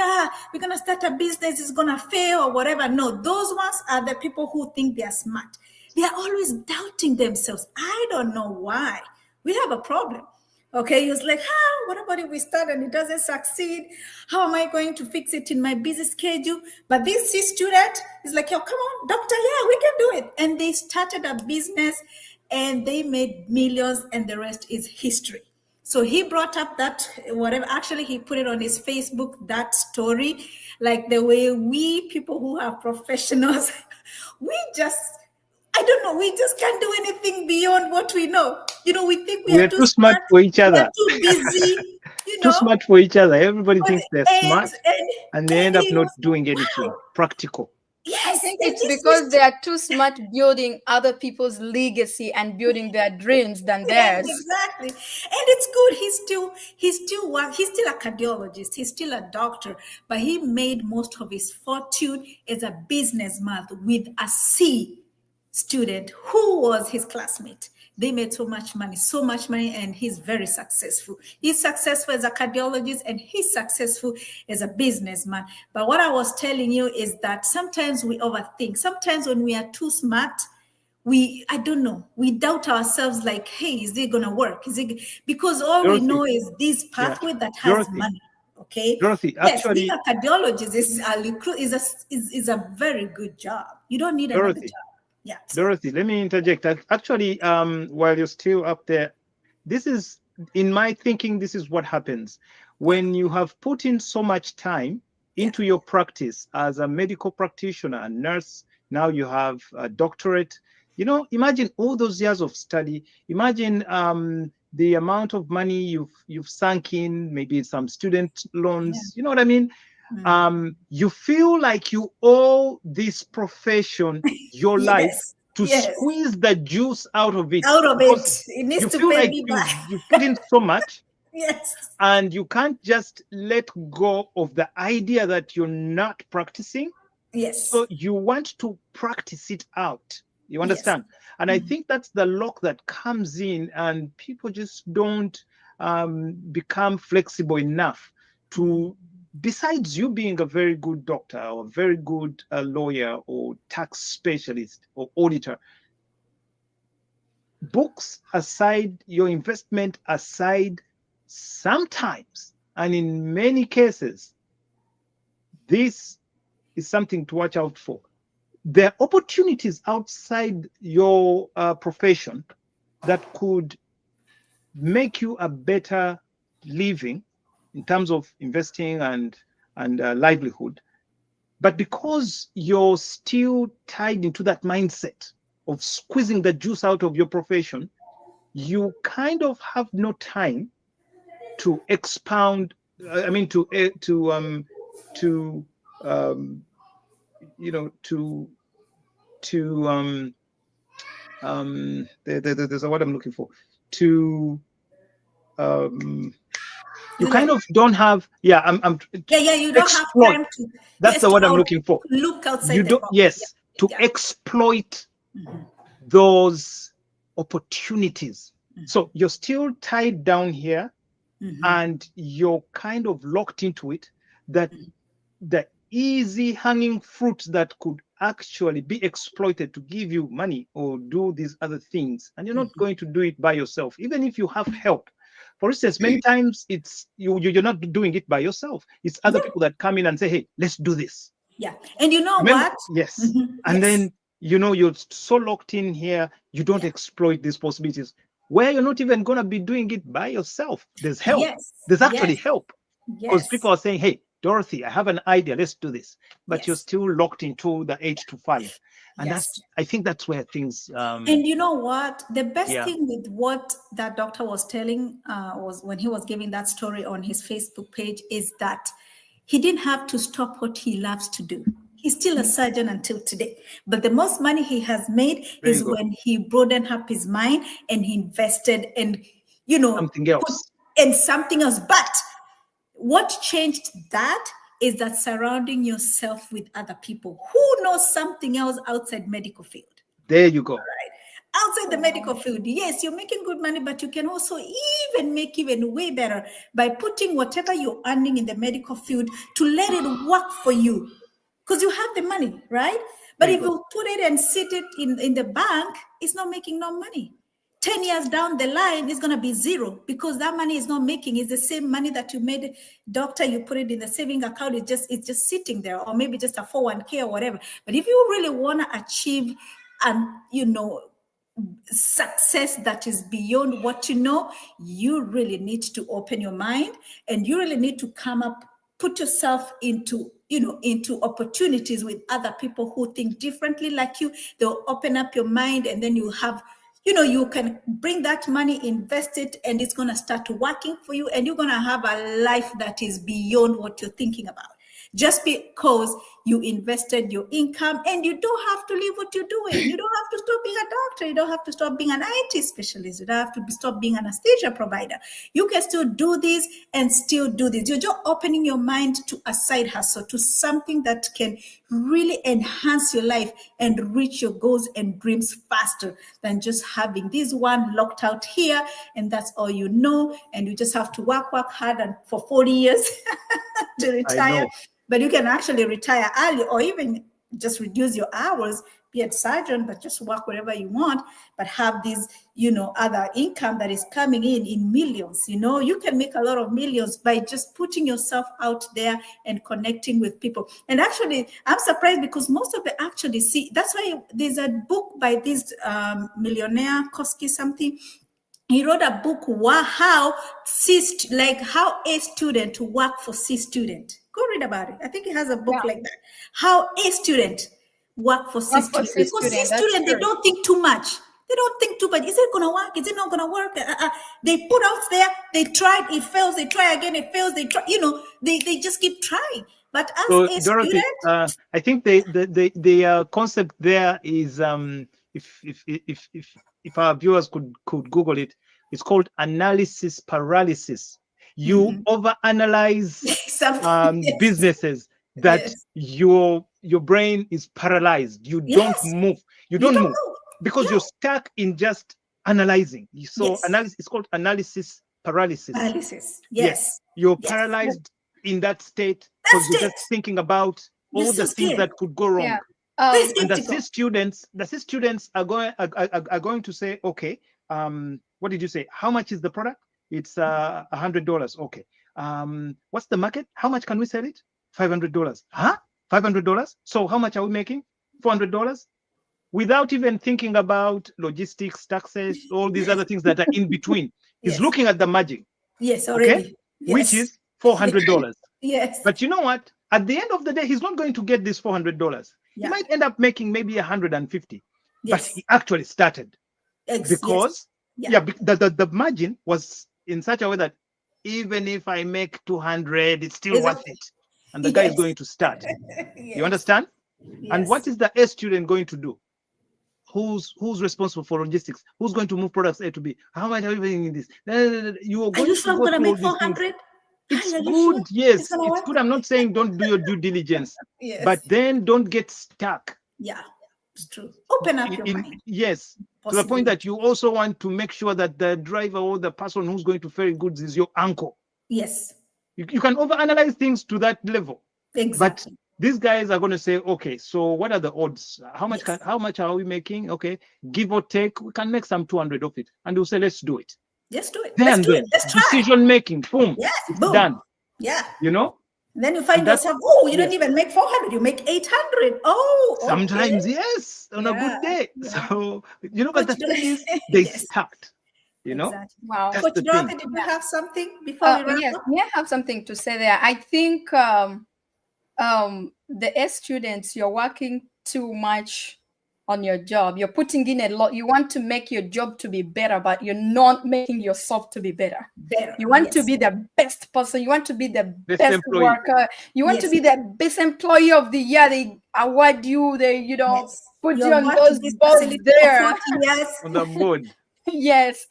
Speaker 3: we're going to start a business, it's going to fail or whatever. No, those ones are the people who think they're smart. They are always doubting themselves. I don't know why. We have a problem. Okay, he was like, what about if we start and it doesn't succeed? How am I going to fix it in my busy schedule? But this C student is like, come on, doctor, yeah, we can do it. And they started a business and they made millions, and the rest is history. So he brought up that, whatever, actually he put it on his Facebook, that story, like the way we people who are professionals, we just can't do anything beyond what we know. We think we are too smart
Speaker 4: for each other.
Speaker 3: We're too busy.
Speaker 4: Too smart for each other. Everybody thinks they're smart, and they end up not doing anything practical.
Speaker 3: Yes,
Speaker 5: I think it's because they are too smart building other people's legacy and building their dreams than theirs.
Speaker 3: Exactly. And it's good. He's still a cardiologist. He's still a doctor, but he made most of his fortune as a businessman with a C student who was his classmate. They made so much money, and he's very successful. He's successful as a cardiologist, and he's successful as a businessman. But what I was telling you is that sometimes we overthink. Sometimes when we are too smart, we doubt ourselves, like, hey, is it going to work? Because all
Speaker 4: Dorothy,
Speaker 3: we know is this pathway that has
Speaker 4: Dorothy,
Speaker 3: money. Okay.
Speaker 4: Dorothy, actually,
Speaker 3: being a cardiologist is a very good job. You don't need another job. Yeah.
Speaker 4: Dorothy, let me interject. Actually, while you're still up there, this is, in my thinking, this is what happens when you have put in so much time into your practice as a medical practitioner, a nurse. Now you have a doctorate. Imagine all those years of study. Imagine the amount of money you've sunk in, maybe some student loans.
Speaker 3: Yeah.
Speaker 4: You know what I mean? You feel like you owe this profession your life to squeeze the juice out of it.
Speaker 3: It needs to pay me back.
Speaker 4: You put in so much.
Speaker 3: Yes.
Speaker 4: And you can't just let go of the idea that you're not practicing.
Speaker 3: Yes.
Speaker 4: So you want to practice it out. You understand? Yes. And I think that's the lock that comes in, and people just don't become flexible enough to, besides you being a very good doctor or a very good lawyer or tax specialist or auditor, books aside, your investment aside, sometimes, and in many cases, this is something to watch out for. There are opportunities outside your profession that could make you a better living in terms of investing and livelihood. But because you're still tied into that mindset of squeezing the juice out of your profession, you kind of have no time to expound. I mean, there's a word I'm looking for. You kind of don't have,
Speaker 3: you don't
Speaker 4: exploit.
Speaker 3: have time to.
Speaker 4: That's the word I'm looking for.
Speaker 3: Look outside.
Speaker 4: You don't. Yes, to exploit those opportunities. So you're still tied down here, and you're kind of locked into it. That the easy hanging fruits that could actually be exploited to give you money or do these other things, and you're not going to do it by yourself, even if you have help. For instance, many times it's you're not doing it by yourself. It's other people that come in and say, "Hey, let's do this."
Speaker 3: Yeah, and you know what?
Speaker 4: Yes, and then you're so locked in here, you don't exploit these possibilities where you're not even going to be doing it by yourself. There's help.
Speaker 3: Yes.
Speaker 4: There's actually help, because
Speaker 3: Yes.
Speaker 4: people are saying, "Hey, Dorothy, I have an idea. Let's do this," but you're still locked into the 8 to 5, and I think that's where things.
Speaker 3: And you know what? The best
Speaker 4: Yeah.
Speaker 3: thing with what that doctor was telling was when he was giving that story on his Facebook page is that he didn't have to stop what he loves to do. He's still a surgeon until today. But the most money he has made is when he broadened up his mind and he invested in,
Speaker 4: something else.
Speaker 3: And something else. But what changed that is that surrounding yourself with other people who know something else outside medical field.
Speaker 4: There you go.
Speaker 3: Outside the medical field, yes, you're making good money, but you can also even make even way better by putting whatever you're earning in the medical field to let it work for you, because you have the money, right? But if you put it and sit it in the bank, it's not making no money. 10 years down the line, it's going to be zero, because that money is not making. It's the same money that you made, doctor, you put it in the saving account. It's just sitting there, or maybe just a 401k or whatever. But if you really want to achieve success that is beyond what you know, you really need to open your mind, and you really need to put yourself into opportunities with other people who think differently like you. They'll open up your mind, and then you have, you can bring that money, invest it, and it's going to start working for you, and you're going to have a life that is beyond what you're thinking about. Just because you invested your income, and you don't have to leave what you're doing. You don't have to stop being a doctor. You don't have to stop being an IT specialist. You don't have to stop being an anesthesia provider. You can still do this and still do this. You're just opening your mind to a side hustle, to something that can really enhance your life and reach your goals and dreams faster than just having this one locked out here, and that's all you know, and you just have to work hard and for 40 years to retire. But you can actually retire early, or even just reduce your hours, be a surgeon, but just work wherever you want, but have this, other income that is coming in millions. You can make a lot of millions by just putting yourself out there and connecting with people. And actually, I'm surprised, because most of them actually see, that's why there's a book by this millionaire, Koski something. He wrote a book, how a student to work for C student. Go read about it. I think he has a book like that. How a student work for C student. Because C student, they don't think too much. They don't think too much. Is it going to work? Is it not going to work? They put out there, they tried, it fails, they try again, it fails, they try, they just keep trying. But as a
Speaker 4: Dorothy,
Speaker 3: student,
Speaker 4: I think the concept there is, if our viewers could Google it, it's called analysis paralysis. You overanalyze businesses that your brain is paralyzed. You don't move. You don't move because you're stuck in just analyzing. So analysis is called analysis paralysis.
Speaker 3: Yes.
Speaker 4: You're paralyzed in that state because you're just thinking about all the things that could go wrong. And the C students are going to say, okay, what did you say? How much is the product? It's $100. Okay. What's the market? How much can we sell it? $500. Huh? $500? So how much are we making? $400? Without even thinking about logistics, taxes, all these other things that are in between. He's looking at the margin.
Speaker 3: Yes, already.
Speaker 4: Okay? Yes. Which is $400.
Speaker 3: Yes.
Speaker 4: But you know what? At the end of the day, he's not going to get this $400. He might end up making maybe $150.
Speaker 3: Yes.
Speaker 4: but he actually started because
Speaker 3: Yeah.
Speaker 4: the margin was in such a way that even if I make 200, it's still
Speaker 3: It's
Speaker 4: worth
Speaker 3: okay.
Speaker 4: it. And the guy is
Speaker 3: Yes.
Speaker 4: going to start.
Speaker 3: Yes.
Speaker 4: You understand? And
Speaker 3: Yes.
Speaker 4: what is the A student going to do? Who's responsible for logistics? Who's going to move products A to B? How am I doing this? You are
Speaker 3: Are
Speaker 4: going
Speaker 3: you
Speaker 4: to
Speaker 3: sure I'm
Speaker 4: go
Speaker 3: gonna
Speaker 4: through all
Speaker 3: make
Speaker 4: these things.
Speaker 3: 400?
Speaker 4: It's
Speaker 3: Are you
Speaker 4: good,
Speaker 3: sure?
Speaker 4: yes,
Speaker 3: It's gonna
Speaker 4: it's
Speaker 3: work?
Speaker 4: good. I'm not saying don't do your due diligence,
Speaker 3: Yes.
Speaker 4: but then don't get stuck.
Speaker 3: Yeah, it's true. Open up your mind.
Speaker 4: Yes, to the point that you also want to make sure that the driver or the person who's going to ferry goods is your uncle.
Speaker 3: Yes,
Speaker 4: You can overanalyze things to that level.
Speaker 3: exactly.
Speaker 4: But these guys are going to say, okay, so what are the odds? How much
Speaker 3: Yes.
Speaker 4: how much are we making? Okay, give or take, we can make some 200 of it. And they'll say, let's do it.
Speaker 3: Just do it.
Speaker 4: Then
Speaker 3: Let's do it. Let's try.
Speaker 4: decision making, boom,
Speaker 3: Yeah,
Speaker 4: it's
Speaker 3: boom.
Speaker 4: done.
Speaker 3: Yeah.
Speaker 4: You know?
Speaker 3: And then you find
Speaker 4: That's-
Speaker 3: yourself, oh, you don't
Speaker 4: yes.
Speaker 3: even make 400, you make 800. Oh, okay.
Speaker 4: Sometimes, yes, on a good
Speaker 3: Yeah,
Speaker 4: day.
Speaker 3: yeah.
Speaker 4: So, you know, but the
Speaker 3: Coach
Speaker 4: thing is,
Speaker 3: Dorothy-
Speaker 4: they
Speaker 3: Yes.
Speaker 4: start, you know?
Speaker 3: Exactly.
Speaker 5: Wow.
Speaker 4: That's
Speaker 3: Coach
Speaker 4: the
Speaker 3: Dorothy,
Speaker 4: thing.
Speaker 3: did you have something before we wrap
Speaker 5: Yes,
Speaker 3: up?
Speaker 5: may I have something to say there? I think the S students, you're working too much on your job. You're putting in a lot. You want to make your job to be better, but you're not making yourself to be better.
Speaker 3: Better.
Speaker 5: You want to
Speaker 3: yes.
Speaker 5: be the best person. You want to be the
Speaker 4: Best
Speaker 5: best
Speaker 4: employee.
Speaker 5: worker. You want to
Speaker 3: Yes.
Speaker 5: be the best employee of the year. They award you. They,
Speaker 3: Yes.
Speaker 5: put
Speaker 3: You're
Speaker 5: you on
Speaker 3: working
Speaker 5: those
Speaker 3: this
Speaker 5: boards
Speaker 3: facility for
Speaker 5: there.
Speaker 3: 40 years.
Speaker 4: On the board.
Speaker 5: Yes,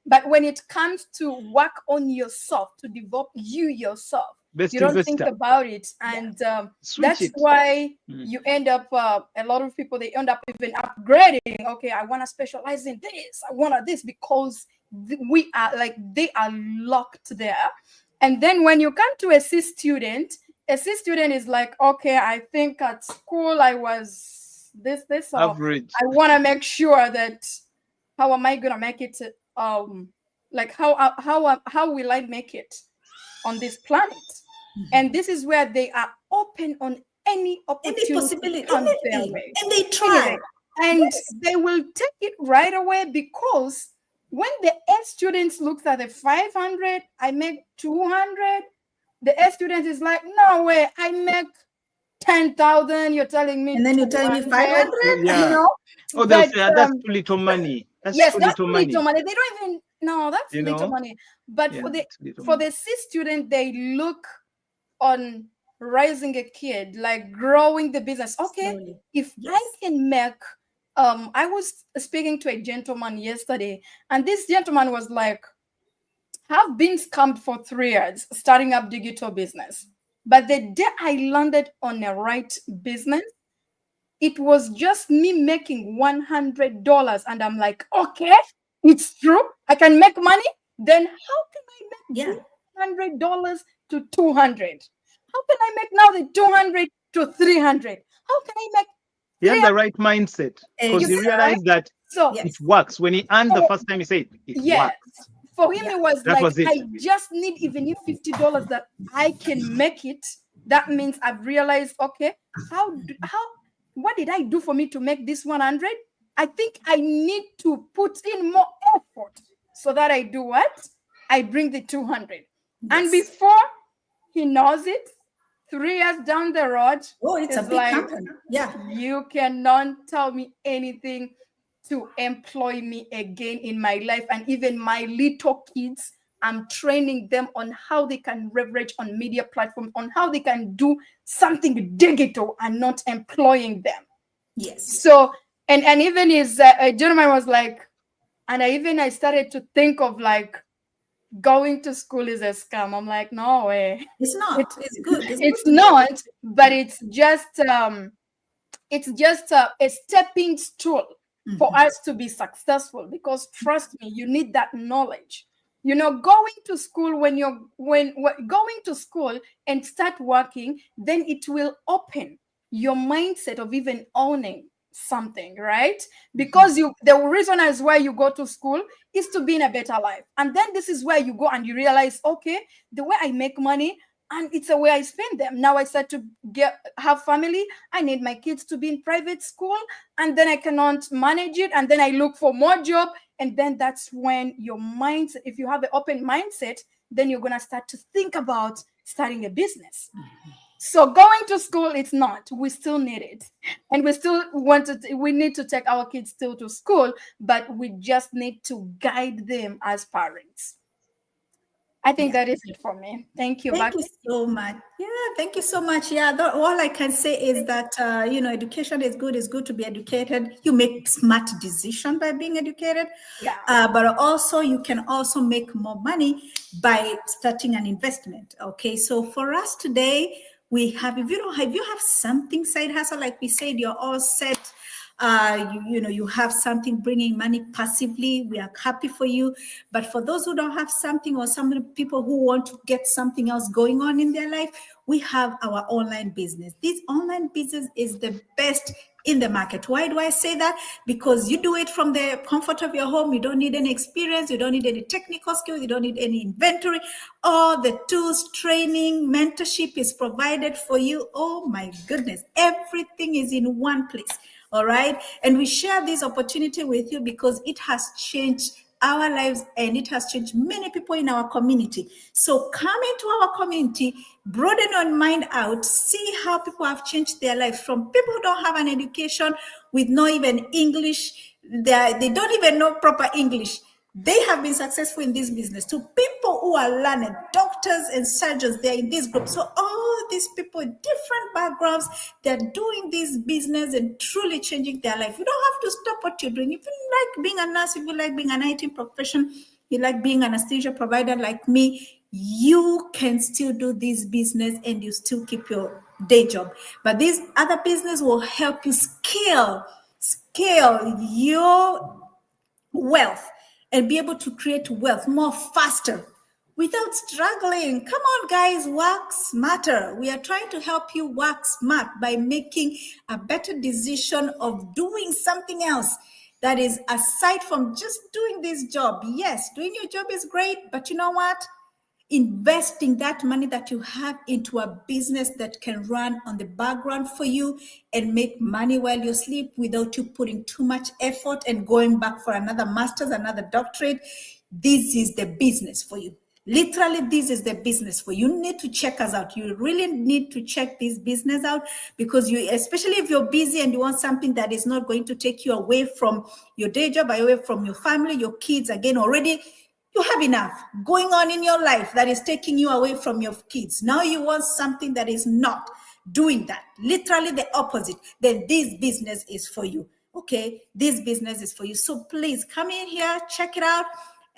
Speaker 5: but when it comes to work on yourself, to develop you yourself,
Speaker 4: Best
Speaker 5: you don't
Speaker 4: investor.
Speaker 5: think about it, and
Speaker 4: Switch
Speaker 5: that's
Speaker 4: it.
Speaker 5: why
Speaker 4: Mm.
Speaker 5: you end up. A lot of people, they end up even upgrading. Okay, I want to specialize in this. I want this because we are like they are locked there. And then when you come to a C student is like, okay, I think at school I was this. Or
Speaker 4: Average.
Speaker 5: I want to make sure that how am I gonna make it? Like how will I make it on this planet? And this is where they are open on any opportunity
Speaker 3: possibility,
Speaker 5: comes their
Speaker 3: anything.
Speaker 5: way.
Speaker 3: And they try.
Speaker 5: And
Speaker 3: Yes.
Speaker 5: they will take it right away, because when the S students looks at the 500, I make 200. The S student is like, no way, I make 10,000. You're telling me,
Speaker 3: And then you're telling me 500?
Speaker 4: Yeah.
Speaker 5: You know?
Speaker 4: Oh, they'll
Speaker 5: But,
Speaker 4: say, that's too little money. That's
Speaker 5: yes,
Speaker 4: too
Speaker 5: that's
Speaker 4: little money.
Speaker 5: little money. They don't even no, that's
Speaker 4: You
Speaker 5: little
Speaker 4: know?
Speaker 5: money. But
Speaker 4: Yeah,
Speaker 5: for
Speaker 4: it's little
Speaker 5: the
Speaker 4: money.
Speaker 5: C student, they look on raising a kid, like growing the business. Okay,
Speaker 3: Slowly.
Speaker 5: if
Speaker 3: Yes.
Speaker 5: I can make I was speaking to a gentleman yesterday, and this gentleman was like, have been scammed for 3 years starting up digital business. But the day I landed on the right business, it was just me making $100. And I'm like, okay, it's true. I can make money. Then how can I make
Speaker 3: Yeah.
Speaker 5: $100 to 200? How can I make now the 200 to 300? How can I make
Speaker 4: He had the right mindset because he
Speaker 3: Exactly.
Speaker 4: realized that
Speaker 5: so?
Speaker 3: Yes.
Speaker 4: it works. When he earned the first time, he said, it
Speaker 5: Yes.
Speaker 4: works.
Speaker 5: For him,
Speaker 3: Yeah,
Speaker 5: it was
Speaker 4: that
Speaker 5: like,
Speaker 4: was it.
Speaker 5: I just need even if $50 that I can make it. That means I've realized, okay, what did I do for me to make this 100? I think I need to put in more effort so that I do what? I bring the 200. And
Speaker 3: Yes.
Speaker 5: before he knows it, 3 years down the road,
Speaker 3: Oh, it's a
Speaker 5: it's
Speaker 3: big
Speaker 5: like,
Speaker 3: company. Yeah.
Speaker 5: you cannot tell me anything to employ me again in my life. And even my little kids, I'm training them on how they can leverage on media platforms, on how they can do something digital and not employing them.
Speaker 3: Yes.
Speaker 5: So, and even his a gentleman was like, and I started to think of like going to school is a scam. I'm like, no way.
Speaker 3: It's not. It's good.
Speaker 5: It's
Speaker 3: good.
Speaker 5: not, but it's just a stepping stool for us to be successful, because trust me, you need that knowledge. Going to school, when going to school and start working, then it will open your mindset of even owning something, right? Because the reason is why you go to school is to be in a better life. And then this is where you go and you realize, okay, the way I make money, and it's the way I spend them. Now I start to have family. I need my kids to be in private school, and then I cannot manage it. And then I look for more job. And then that's when your mindset, if you have an open mindset, then you're going to start to think about starting a business. So going to school, it's not. We still need it, and we still we need to take our kids still to school, but we just need to guide them as parents. I think
Speaker 3: Yeah.
Speaker 5: that is it for me. Thank you.
Speaker 3: Thank
Speaker 5: Back.
Speaker 3: you so much. Yeah, thank you so much. Yeah, all I can say is that education is good. It's good to be educated. You make smart decision by being educated.
Speaker 5: Yeah.
Speaker 3: But also you can also make more money by starting an investment. Okay, so for us today, we have if you have something side hustle, like we said, you're all set. You have something bringing money passively. We are happy for you. But for those who don't have something, or some people who want to get something else going on in their life, we have our online business. This online business is the best in the market. Why do I say that? Because you do it from the comfort of your home. You don't need any experience. You don't need any technical skills. You don't need any inventory. All the tools, training, mentorship is provided for you. Oh my goodness. Everything is in one place. All right. And we share this opportunity with you because it has changed our lives and it has changed many people in our community. So come into our community, broaden your mind out, see how people have changed their lives, from people who don't have an education with no even English. They don't even know proper English. They have been successful in this business. To people who are learned, doctors and surgeons, they're in this group. So all these people, different backgrounds, they're doing this business and truly changing their life. You don't have to stop what you're doing. If you like being a nurse, if you like being an IT profession, you like being an anesthesia provider like me, you can still do this business and you still keep your day job. But this other business will help you scale your wealth and be able to create wealth more faster without struggling. Come on, guys, work smarter. We are trying to help you work smart by making a better decision of doing something else that is aside from just doing this job. Yes, doing your job is great, but you know what? Investing that money that you have into a business that can run on the background for you and make money while you sleep without you putting too much effort and going back for another master's, another doctorate. This is the business for you. Literally, this is the business for you. You need to check us out. You really need to check this business out, because especially if you're busy and you want something that is not going to take you away from your day job, away from your family, your kids, again, already you have enough going on in your life that is taking you away from your kids. Now you want something that is not doing that, literally the opposite. Then this business is for you. Okay, this business is for you. So please come in here, check it out.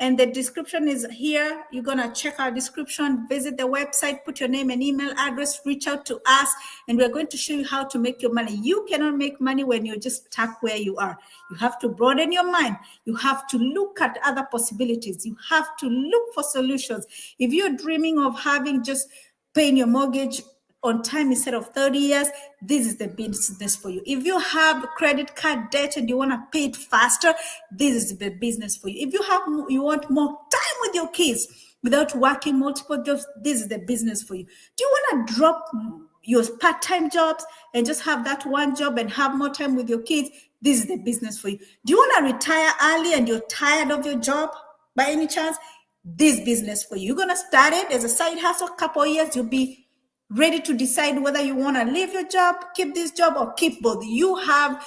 Speaker 3: And the description is here. You're going to check our description, visit the website, put your name and email address, reach out to us, and we're going to show you how to make your money. You cannot make money when you're just stuck where you are. You have to broaden your mind. You have to look at other possibilities. You have to look for solutions. If you're dreaming of having just paying your mortgage on time instead of 30 years, this is the business for you. If you have credit card debt and you want to pay it faster, this is the business for you. If you want more time with your kids without working multiple jobs, this is the business for you. Do you want to drop your part-time jobs and just have that one job and have more time with your kids? This is the business for you. Do you want to retire early and you're tired of your job by any chance? This business for you. You're going to start it as a side hustle. A couple of years, you'll be ready to decide whether you want to leave your job, keep this job, or keep both. You have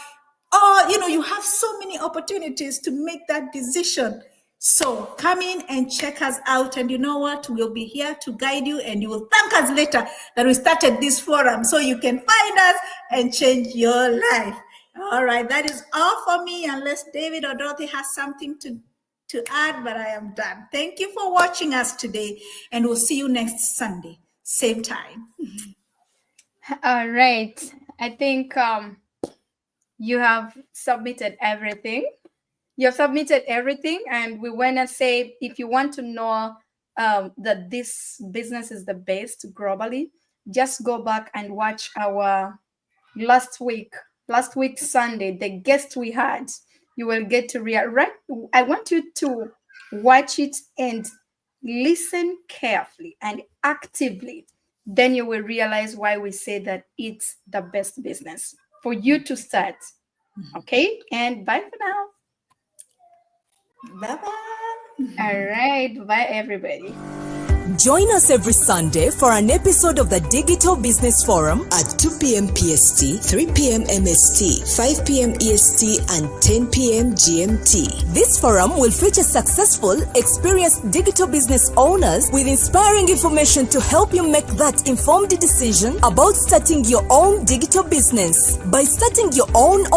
Speaker 3: so many opportunities to make that decision. So come in and check us out. And you know what? We'll be here to guide you, and you will thank us later that we started this forum so you can find us and change your life. All right. That is all for me, unless David or Dorothy has something to add, but I am done. Thank you for watching us today, and we'll see you next Sunday. Same time.
Speaker 5: All right. I think you have submitted everything. You have submitted everything. And we want to say, if you want to know that this business is the best globally, just go back and watch our last week Sunday, the guest we had. You will get to I want you to watch it and listen carefully and actively. Then you will realize why we say that it's the best business for you to start. Okay, and bye for now.
Speaker 3: Bye-bye.
Speaker 5: All right, bye everybody.
Speaker 1: Join us every Sunday for an episode of the Digital Business Forum
Speaker 2: at 2 p.m. PST, 3 p.m. MST, 5 p.m. EST, and 10 p.m. GMT.
Speaker 1: This forum will feature successful, experienced digital business owners with inspiring information to help you make that informed decision about starting your own digital business. By starting your own